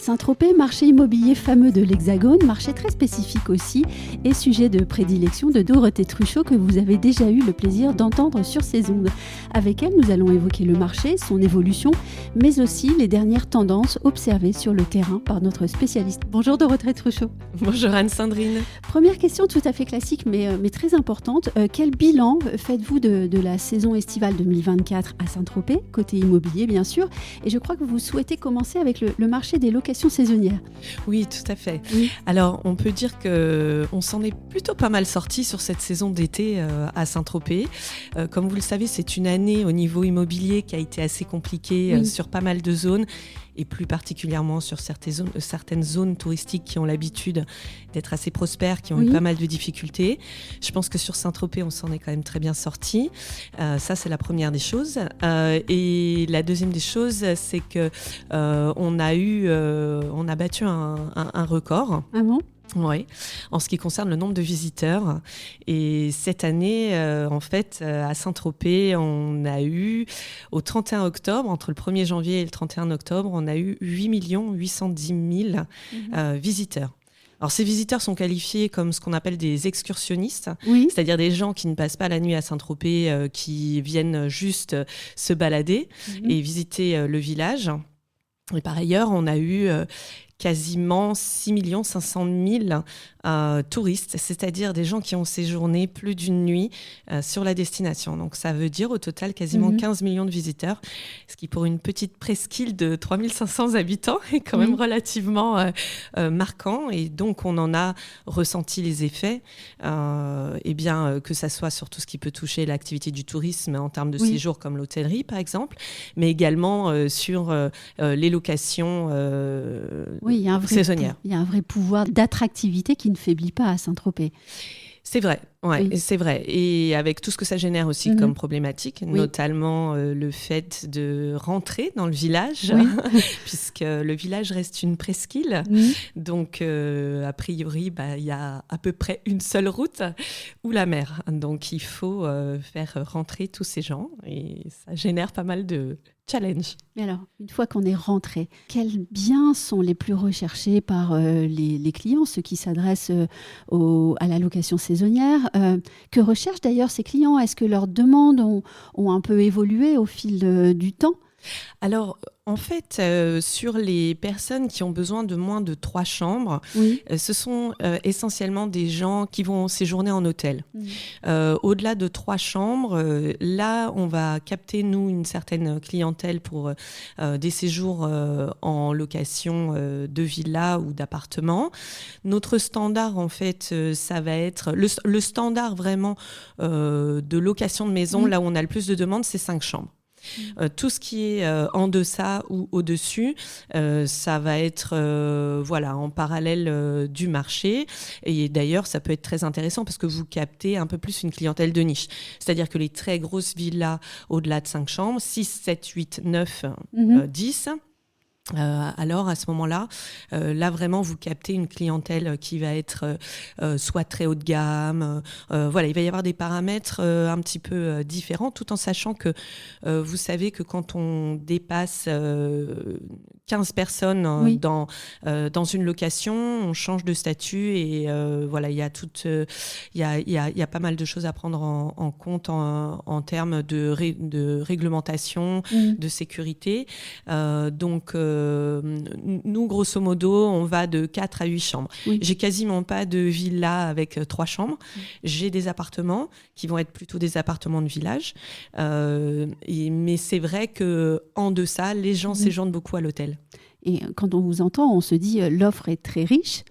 Saint-Tropez, marché immobilier fameux de l'Hexagone, marché très spécifique aussi, et sujet de prédilection de Dorothée Truchot que vous avez déjà eu le plaisir d'entendre sur ces ondes. Avec elle, nous allons évoquer le marché, son évolution, mais aussi les dernières tendances observées sur le terrain par notre spécialiste. Bonjour Dorothée Truchot. Bonjour Anne-Sandrine. Première question tout à fait classique mais très importante. Quel bilan faites-vous de la saison estivale 2024 à Saint-Tropez, côté immobilier bien sûr, et je crois que vous souhaitez commencer avec le marché des locations saisonnières. Oui, tout à fait. Oui. Alors, on peut dire qu'on s'en est plutôt pas mal sorti sur cette saison d'été à Saint-Tropez. Comme vous le savez, c'est une année au niveau immobilier qui a été assez compliquée sur pas mal de zones, et plus particulièrement sur certaines zones touristiques qui ont l'habitude d'être assez prospères, qui ont eu pas mal de difficultés. Je pense que sur Saint-Tropez, on s'en est quand même très bien sorti. Ça, c'est la première des choses. Et la deuxième des choses, c'est que on a battu un record. Ah bon ? Oui, en ce qui concerne le nombre de visiteurs. Et cette année, en fait, à Saint-Tropez, on a eu, au 31 octobre, entre le 1er janvier et le 31 octobre, on a eu 8 810 000 visiteurs. Alors, ces visiteurs sont qualifiés comme ce qu'on appelle des excursionnistes, c'est-à-dire des gens qui ne passent pas la nuit à Saint-Tropez, qui viennent juste se balader et visiter le village. Et par ailleurs, on a eu quasiment 6 500 000 touristes, c'est-à-dire des gens qui ont séjourné plus d'une nuit sur la destination. Donc ça veut dire au total quasiment 15 millions de visiteurs, ce qui pour une petite presqu'île de 3 500 habitants est quand même relativement marquant. Et donc on en a ressenti les effets, que ça soit sur tout ce qui peut toucher l'activité du tourisme en termes de séjour comme l'hôtellerie par exemple, mais également sur les locations saisonnières. Il y a un vrai pouvoir d'attractivité qui ne faiblit pas à Saint-Tropez. C'est vrai, c'est vrai. Et avec tout ce que ça génère aussi comme problématique, notamment le fait de rentrer dans le village, puisque le village reste une presqu'île. Donc, a priori, il y a à peu près une seule route ou la mer. Donc, il faut faire rentrer tous ces gens et ça génère pas mal de challenge. Mais alors, une fois qu'on est rentré, quels biens sont les plus recherchés par les clients, ceux qui s'adressent à la location saisonnière que recherchent d'ailleurs ces clients ? Est-ce que leurs demandes ont un peu évolué au fil du temps ? Alors, en fait, sur les personnes qui ont besoin de moins de 3 chambres, ce sont essentiellement des gens qui vont séjourner en hôtel. Au-delà de 3 chambres, là, on va capter, nous, une certaine clientèle pour des séjours en location de villas ou d'appartements. Notre standard, en fait, ça va être... Le standard, vraiment, de location de maison, là où on a le plus de demandes, c'est 5 chambres. Tout ce qui est en deçà ou au-dessus, ça va être en parallèle du marché. Et d'ailleurs, ça peut être très intéressant parce que vous captez un peu plus une clientèle de niche. C'est-à-dire que les très grosses villas au-delà de 5 chambres, 6, 7, 8, 9, 10... alors à ce moment-là, là vraiment vous captez une clientèle qui va être soit très haut de gamme, il va y avoir des paramètres un petit peu différents, tout en sachant que vous savez que quand on dépasse 15 personnes dans une location, on change de statut et il y a pas mal de choses à prendre en compte en termes de réglementation, de sécurité. Donc nous, grosso modo, on va de 4 à 8 chambres. J'ai quasiment pas de villa avec 3 chambres. J'ai des appartements qui vont être plutôt des appartements de village. Mais c'est vrai qu'en deçà, les gens séjournent beaucoup à l'hôtel. Et quand on vous entend, on se dit l'offre est très riche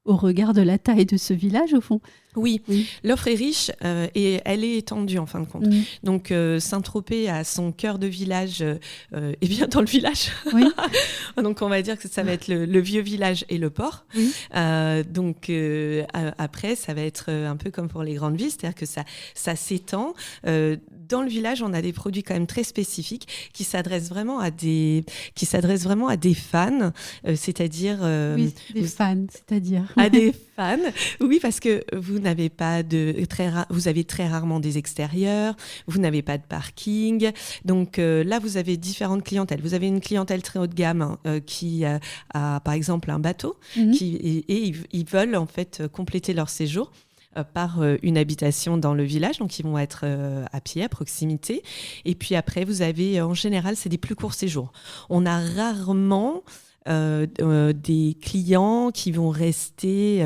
au regard de la taille de ce village, au fond. Oui, l'offre est riche et elle est étendue en fin de compte. Donc Saint-Tropez a son cœur de village et bien dans le village. Donc on va dire que ça va être le vieux village et le port. Donc après, ça va être un peu comme pour les grandes villes, c'est-à-dire que ça s'étend. Dans le village, on a des produits quand même très spécifiques qui s'adressent vraiment à des fans, c'est-à-dire des fans, c'est-à-dire à des fans. Oui, parce que vous vous avez très rarement des extérieurs, vous n'avez pas de parking. Donc là, vous avez différentes clientèles. Vous avez une clientèle très haut de gamme qui a par exemple un bateau et ils veulent en fait compléter leur séjour par une habitation dans le village, donc ils vont être à pied, à proximité. Et puis après, vous avez, en général, c'est des plus courts séjours. On a rarement des clients qui vont rester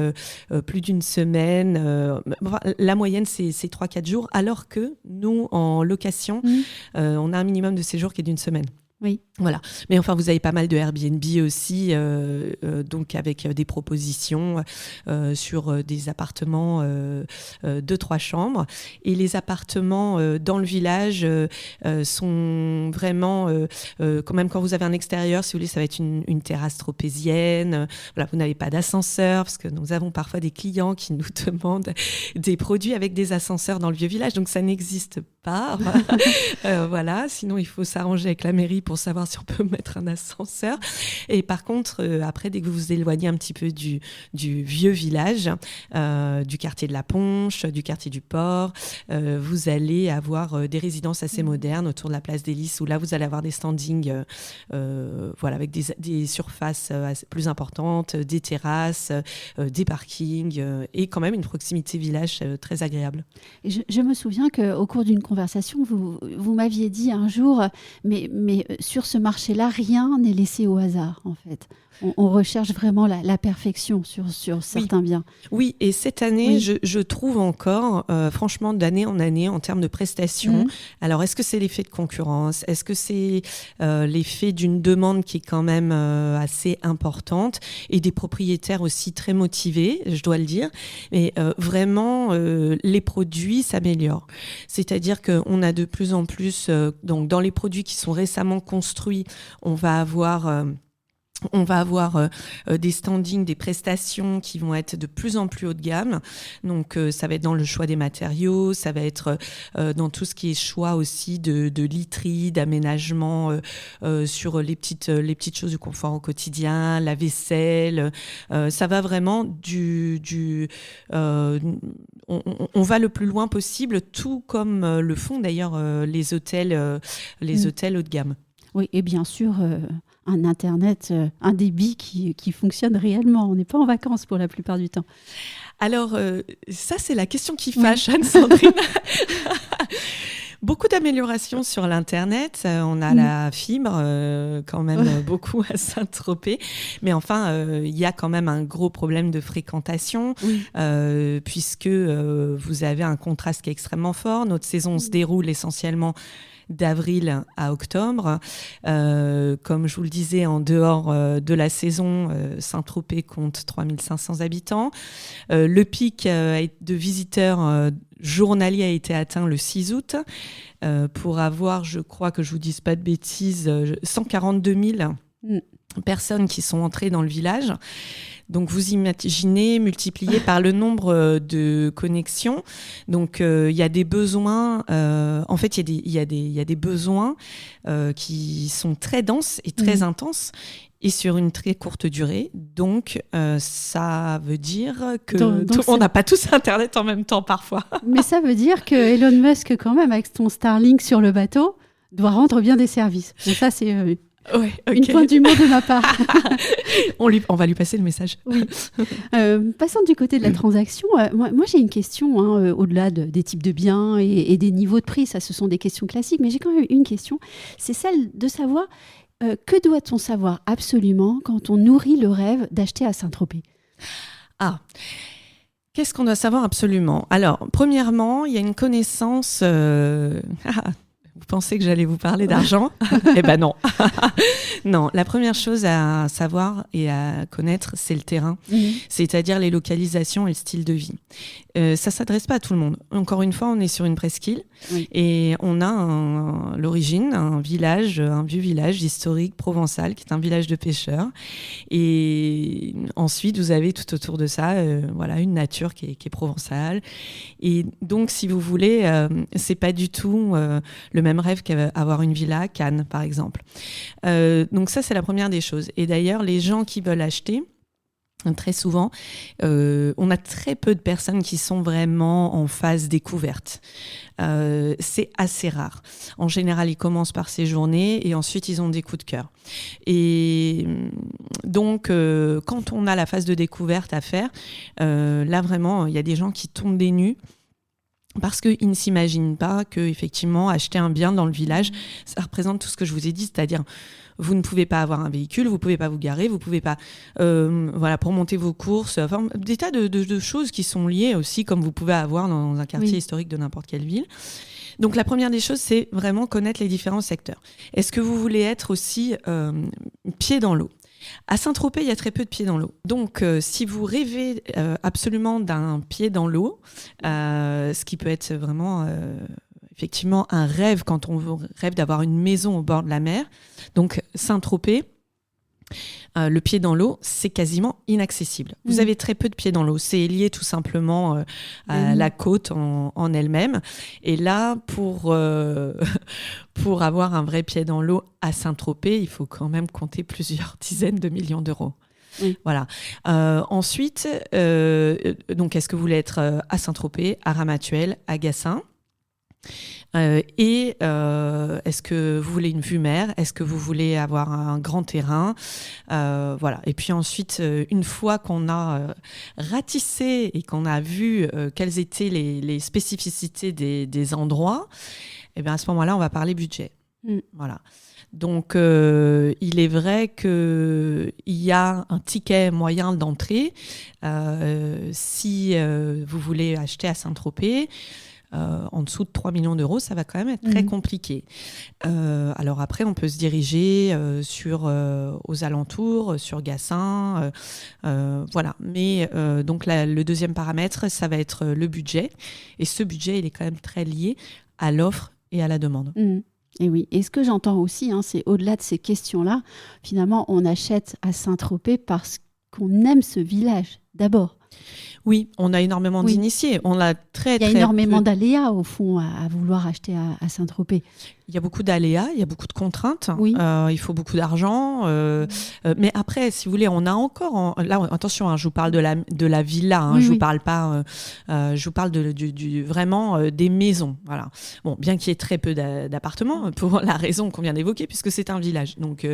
plus d'une semaine. La moyenne, c'est 3-4 jours, alors que nous, en location, on a un minimum de séjour qui est d'une semaine. Oui. Voilà. Mais enfin, vous avez pas mal de Airbnb aussi, donc avec des propositions sur des appartements de 3 chambres. Et les appartements dans le village sont vraiment, quand même, quand vous avez un extérieur, si vous voulez, ça va être une terrasse tropézienne. Voilà, vous n'avez pas d'ascenseur, parce que nous avons parfois des clients qui nous demandent des produits avec des ascenseurs dans le vieux village, donc ça n'existe pas. Voilà, sinon il faut s'arranger avec la mairie pour savoir si on peut mettre un ascenseur. Et par contre, après, dès que vous vous éloignez un petit peu du vieux village, du quartier de la Ponche, du quartier du Port, vous allez avoir des résidences assez modernes autour de la place des Lys, où là, vous allez avoir des standings voilà, avec des surfaces plus importantes, des terrasses, des parkings et quand même une proximité village très agréable. Et je me souviens qu'au cours d'une conversation, vous m'aviez dit un jour, mais sur ce marché-là, rien n'est laissé au hasard, en fait. On recherche vraiment la perfection sur certains biens. Oui, et cette année, je trouve encore, franchement, d'année en année, en termes de prestations, alors est-ce que c'est l'effet de concurrence ? Est-ce que c'est l'effet d'une demande qui est quand même assez importante et des propriétaires aussi très motivés, je dois le dire. Mais vraiment, les produits s'améliorent. C'est-à-dire qu'on a de plus en plus, donc dans les produits qui sont récemment construits, on va avoir des standings, des prestations qui vont être de plus en plus haut de gamme. Donc, ça va être dans le choix des matériaux, ça va être dans tout ce qui est choix aussi de literie, d'aménagement sur les petites choses du confort au quotidien, la vaisselle. Ça va vraiment on va le plus loin possible, tout comme le font d'ailleurs les hôtels haut de gamme. Oui, et bien sûr, un Internet, un débit qui fonctionne réellement. On n'est pas en vacances pour la plupart du temps. Alors, ça, c'est la question qui fâche, Anne-Sandrine. Beaucoup d'améliorations sur l'Internet. On a la fibre, quand même beaucoup à Saint-Tropez. Mais enfin, il y a quand même un gros problème de fréquentation, puisque vous avez un contraste qui est extrêmement fort. Notre saison se déroule essentiellement d'avril à octobre. Comme je vous le disais, en dehors de la saison, Saint-Tropez compte 3500 habitants. Le pic de visiteurs journaliers a été atteint le 6 août pour avoir, je crois que je vous dise pas de bêtises, 142 000 personnes qui sont entrées dans le village. Donc, vous imaginez multiplié par le nombre de connexions. Donc, il y a des besoins. En fait, il y a des besoins qui sont très denses et très intenses et sur une très courte durée. Donc, ça veut dire que on n'a pas tous Internet en même temps parfois. Mais ça veut dire que Elon Musk, quand même, avec son Starlink sur le bateau, doit rendre bien des services. Donc ça, c'est... Ouais, okay. Une pointe d'humour de ma part. on va lui passer le message. Oui. Passons du côté de la transaction. Moi, j'ai une question, au-delà des types de biens et des niveaux de prix. Ça, ce sont des questions classiques. Mais j'ai quand même une question. C'est celle de savoir que doit-on savoir absolument quand on nourrit le rêve d'acheter à Saint-Tropez ? Qu'est-ce qu'on doit savoir absolument ? Alors, premièrement, il y a une connaissance... Vous pensez que j'allais vous parler d'argent ? Eh ben non. Non, la première chose à savoir et à connaître, c'est le terrain, c'est-à-dire les localisations et le style de vie. Ça s'adresse pas à tout le monde. Encore une fois, on est sur une presqu'île et on a l'origine, un vieux village historique provençal qui est un village de pêcheurs. Et ensuite, vous avez tout autour de ça, une nature qui est provençale. Et donc, si vous voulez, c'est pas du tout le même rêve qu'avoir une villa à Cannes, par exemple. Donc ça, c'est la première des choses. Et d'ailleurs, les gens qui veulent acheter, Très souvent, on a très peu de personnes qui sont vraiment en phase découverte. C'est assez rare. En général, ils commencent par séjourner et ensuite ils ont des coups de cœur. Et donc, quand on a la phase de découverte à faire, là vraiment, il y a des gens qui tombent des nues. Parce qu'ils ne s'imaginent pas que, effectivement, acheter un bien dans le village, ça représente tout ce que je vous ai dit, c'est-à-dire vous ne pouvez pas avoir un véhicule, vous ne pouvez pas vous garer, vous ne pouvez pas, pour monter vos courses, enfin, des tas de choses qui sont liées aussi, comme vous pouvez avoir dans un quartier historique de n'importe quelle ville. Donc la première des choses, c'est vraiment connaître les différents secteurs. Est-ce que vous voulez être aussi pied dans l'eau ? À Saint-Tropez, il y a très peu de pieds dans l'eau. Donc, si vous rêvez absolument d'un pied dans l'eau, ce qui peut être vraiment effectivement un rêve quand on rêve d'avoir une maison au bord de la mer, donc Saint-Tropez, le pied dans l'eau, c'est quasiment inaccessible. Vous avez très peu de pieds dans l'eau. C'est lié tout simplement à la côte en elle-même. Et là, pour avoir un vrai pied dans l'eau à Saint-Tropez, il faut quand même compter plusieurs dizaines de millions d'euros. Oui. Voilà. Ensuite, donc, est-ce que vous voulez être à Saint-Tropez, à Ramatuelle, à Gassin ? Est-ce que vous voulez une vue mer ? Est-ce que vous voulez avoir un grand terrain ? Voilà. Et puis ensuite, une fois qu'on a ratissé et qu'on a vu quelles étaient les spécificités des endroits, eh bien à ce moment-là, on va parler budget. Voilà. Donc, il est vrai qu'il y a un ticket moyen d'entrée si vous voulez acheter à Saint-Tropez. En dessous de 3 millions d'euros, ça va quand même être très compliqué. Alors après, on peut se diriger aux alentours, sur Gassin, voilà. Mais donc le deuxième paramètre, ça va être le budget. Et ce budget, il est quand même très lié à l'offre et à la demande. Et oui, et ce que j'entends aussi, c'est au-delà de ces questions-là, finalement, on achète à Saint-Tropez parce qu'on aime ce village, d'abord. Oui, on a énormément d'initiés. On a il y a énormément d'aléas, au fond, à vouloir acheter à Saint-Tropez. Il y a beaucoup d'aléas, il y a beaucoup de contraintes. Oui. Il faut beaucoup d'argent. Mais après, si vous voulez, on a encore... Là, attention, je vous parle de la villa. Je vous parle pas... je vous parle vraiment des maisons. Voilà. Bon, bien qu'il y ait très peu d'appartements, pour la raison qu'on vient d'évoquer, puisque c'est un village. Donc,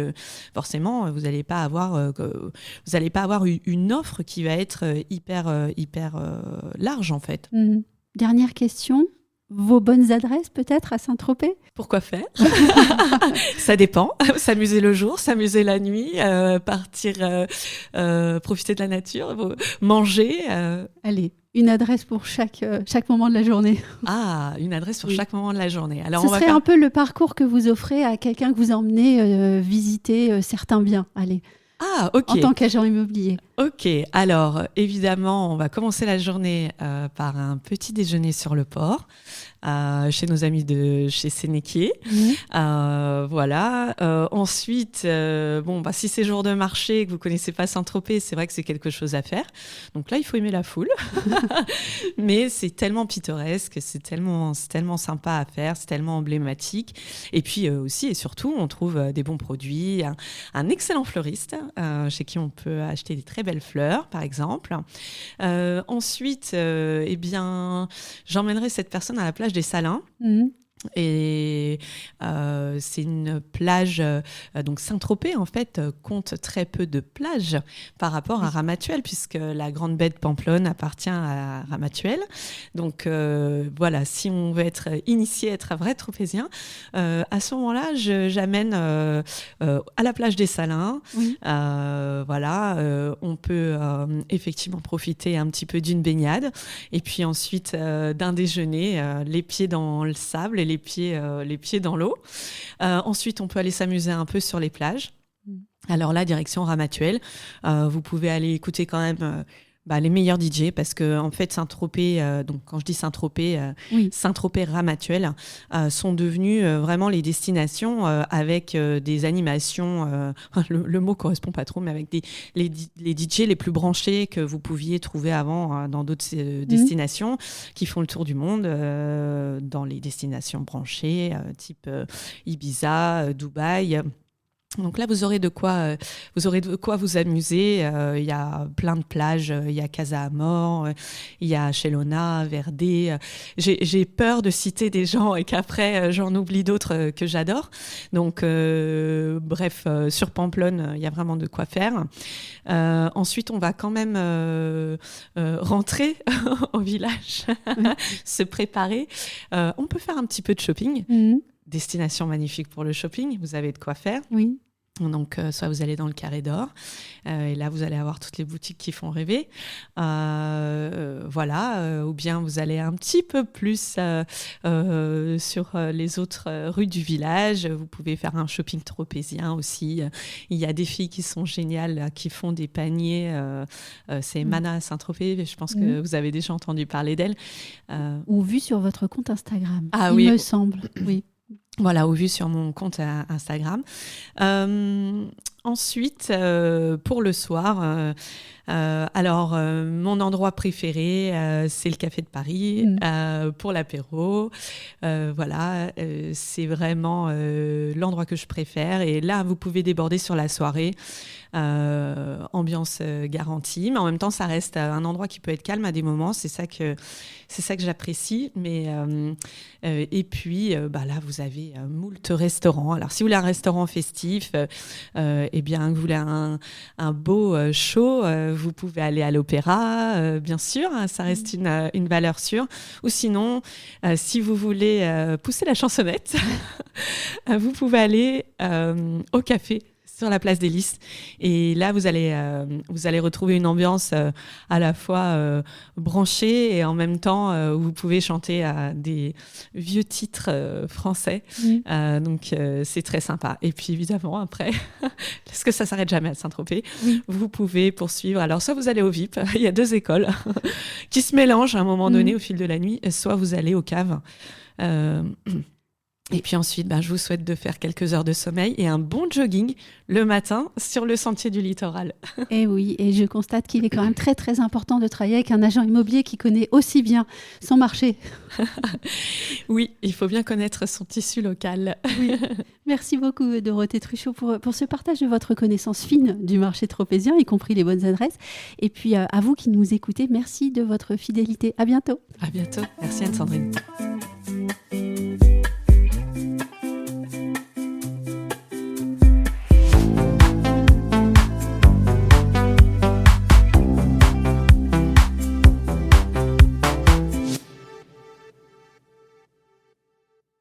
forcément, vous n'allez pas avoir une offre qui va être hyper large, en fait. Dernière question. Vos bonnes adresses peut-être à Saint-Tropez ? Pourquoi faire ? Ça dépend. S'amuser le jour, s'amuser la nuit, partir, profiter de la nature, manger. Allez, une adresse pour chaque moment de la journée. Ah, une adresse pour chaque moment de la journée. Alors, ce serait un peu le parcours que vous offrez à quelqu'un que vous emmenez visiter certains biens. Allez. Ah, ok. En tant qu'agent immobilier. Ok, alors évidemment, on va commencer la journée par un petit déjeuner sur le port, chez nos amis de chez Sénéquier. Voilà. Ensuite, si c'est jour de marché et que vous connaissez pas Saint-Tropez, c'est vrai que c'est quelque chose à faire. Donc là, il faut aimer la foule. Mais c'est tellement pittoresque, c'est tellement sympa à faire, c'est tellement emblématique. Et puis aussi et surtout, on trouve des bons produits, un excellent fleuriste chez qui on peut acheter des très belles fleurs, par exemple. Ensuite, j'emmènerai cette personne à la plage des Salins. Et c'est une plage, donc Saint-Tropez en fait compte très peu de plages par rapport à Ramatuelle, puisque la grande baie de Pamplonne appartient à Ramatuelle. Donc voilà, si on veut être initié, être un vrai tropézien, à ce moment-là, j'amène à la plage des Salins. Voilà, on peut effectivement profiter un petit peu d'une baignade, et puis ensuite d'un déjeuner, les pieds dans le sable et les pieds dans l'eau. Ensuite, on peut aller s'amuser un peu sur les plages. Alors là, direction Ramatuelle. Vous pouvez aller écouter quand même les meilleurs DJ, parce que en fait Saint-Tropez, donc quand je dis Saint-Tropez, Saint-Tropez, Ramatuelle sont devenus vraiment les destinations avec des animations. Le mot correspond pas trop, mais avec les DJ les plus branchés que vous pouviez trouver avant dans d'autres destinations, qui font le tour du monde dans les destinations branchées, type Ibiza, Dubaï. Donc là, vous aurez de quoi vous amuser. Il y a plein de plages. Il y a Casa Amor, il y a Chelona, Verde. J'ai peur de citer des gens et qu'après, j'en oublie d'autres que j'adore. Donc, bref, sur Pamplonne, il y a vraiment de quoi faire. Ensuite, on va quand même rentrer au village, se préparer. On peut faire un petit peu de shopping. Destination magnifique pour le shopping. Vous avez de quoi faire. Oui. Donc, soit vous allez dans le Carré d'Or, et là, vous allez avoir toutes les boutiques qui font rêver. Ou bien vous allez un petit peu plus sur les autres rues du village. Vous pouvez faire un shopping tropézien aussi. Il y a des filles qui sont géniales, qui font des paniers. C'est Mana à Saint-Tropez. Je pense que vous avez déjà entendu parler d'elle. Ou vu sur votre compte Instagram, il me semble. Oui. Voilà, ou vu sur mon compte Instagram. Ensuite, pour le soir, mon endroit préféré, c'est le Café de Paris pour l'apéro. C'est vraiment l'endroit que je préfère. Et là, vous pouvez déborder sur la soirée. Ambiance garantie, mais en même temps, ça reste un endroit qui peut être calme à des moments. C'est ça que j'apprécie. Et puis, là, vous avez moult restaurants. Alors, si vous voulez un restaurant festif, que vous voulez un beau show, vous pouvez aller à l'opéra, bien sûr, hein, ça reste une valeur sûre. Ou sinon, si vous voulez pousser la chansonnette, vous pouvez aller au café sur la place des Lys. Et là, vous allez retrouver une ambiance à la fois branchée et en même temps où vous pouvez chanter des vieux titres français. Donc, c'est très sympa. Et puis, évidemment, après, parce que ça ne s'arrête jamais à Saint-Tropez, vous pouvez poursuivre. Alors, soit vous allez au VIP, il y a 2 écoles qui se mélangent à un moment donné au fil de la nuit, soit vous allez aux caves. Et puis ensuite, je vous souhaite de faire quelques heures de sommeil et un bon jogging le matin sur le sentier du littoral. Et oui, et je constate qu'il est quand même très très important de travailler avec un agent immobilier qui connaît aussi bien son marché. Oui, il faut bien connaître son tissu local. Oui. Merci beaucoup Dorothée Truchot pour ce partage de votre connaissance fine du marché tropézien, y compris les bonnes adresses. Et puis à vous qui nous écoutez, merci de votre fidélité. À bientôt. À bientôt. Merci Anne-Sandrine.